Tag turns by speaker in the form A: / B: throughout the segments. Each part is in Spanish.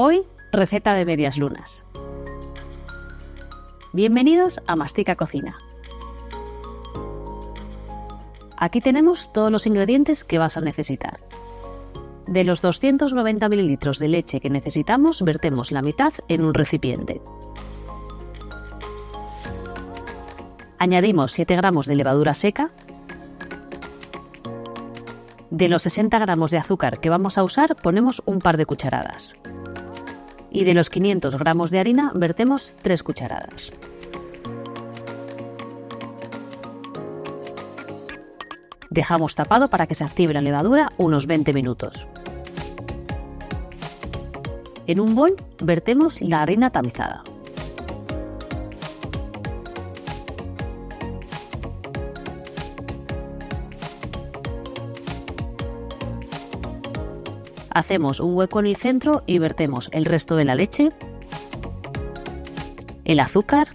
A: Hoy, receta de medias lunas. Bienvenidos a Mastica Cocina. Aquí tenemos todos los ingredientes que vas a necesitar. De los 290 ml de leche que necesitamos, vertemos la mitad en un recipiente. Añadimos 7 gramos de levadura seca. De los 60 gramos de azúcar que vamos a usar, ponemos un par de cucharadas. Y de los 500 gramos de harina, vertemos 3 cucharadas. Dejamos tapado para que se active la levadura unos 20 minutos. En un bol vertemos la harina tamizada. Hacemos un hueco en el centro y vertemos el resto de la leche, el azúcar,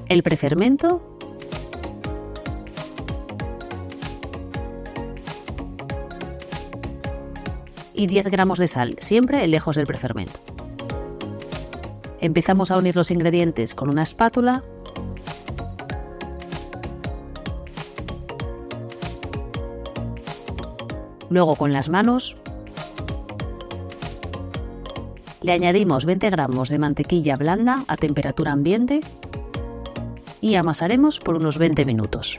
A: el prefermento y 10 gramos de sal, siempre lejos del prefermento. Empezamos a unir los ingredientes con una espátula. Luego con las manos le añadimos 20 gramos de mantequilla blanda a temperatura ambiente y amasaremos por unos 20 minutos.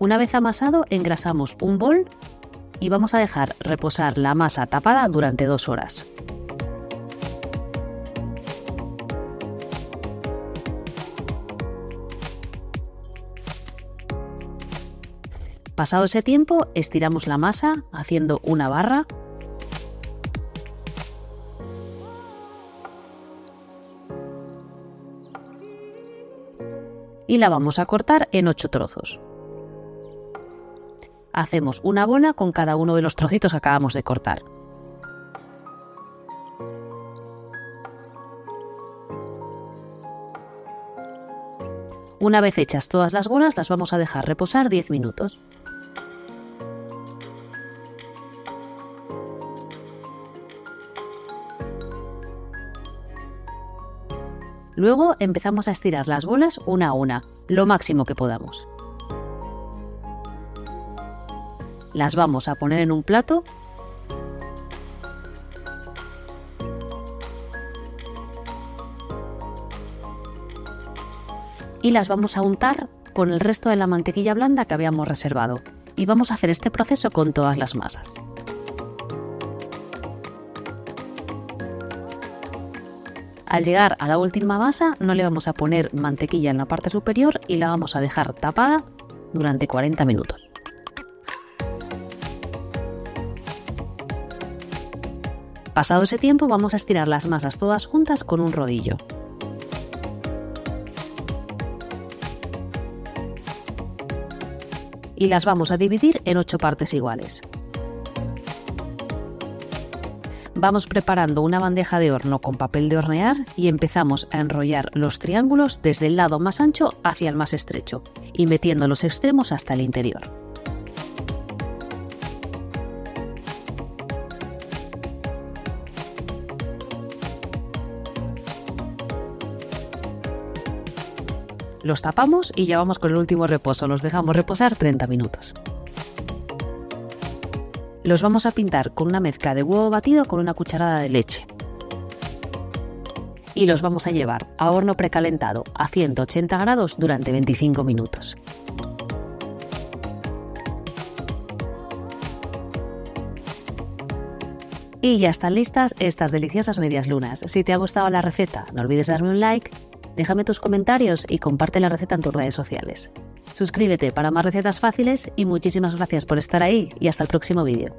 A: Una vez amasado, engrasamos un bol y vamos a dejar reposar la masa tapada durante 2 horas. Pasado ese tiempo, estiramos la masa haciendo una barra y la vamos a cortar en 8 trozos. Hacemos una bola con cada uno de los trocitos que acabamos de cortar. Una vez hechas todas las bolas, las vamos a dejar reposar 10 minutos. Luego empezamos a estirar las bolas una a una, lo máximo que podamos. Las vamos a poner en un plato y las vamos a untar con el resto de la mantequilla blanda que habíamos reservado. Y vamos a hacer este proceso con todas las masas. Al llegar a la última masa, no le vamos a poner mantequilla en la parte superior y la vamos a dejar tapada durante 40 minutos. Pasado ese tiempo, vamos a estirar las masas todas juntas con un rodillo. Y las vamos a dividir en 8 partes iguales. Vamos preparando una bandeja de horno con papel de hornear y empezamos a enrollar los triángulos desde el lado más ancho hacia el más estrecho y metiendo los extremos hasta el interior. Los tapamos y ya vamos con el último reposo, los dejamos reposar 30 minutos. Los vamos a pintar con una mezcla de huevo batido con una cucharada de leche. Y los vamos a llevar a horno precalentado a 180 grados durante 25 minutos. Y ya están listas estas deliciosas medias lunas. Si te ha gustado la receta, no olvides darme un like, déjame tus comentarios y comparte la receta en tus redes sociales. Suscríbete para más recetas fáciles y muchísimas gracias por estar ahí y hasta el próximo vídeo.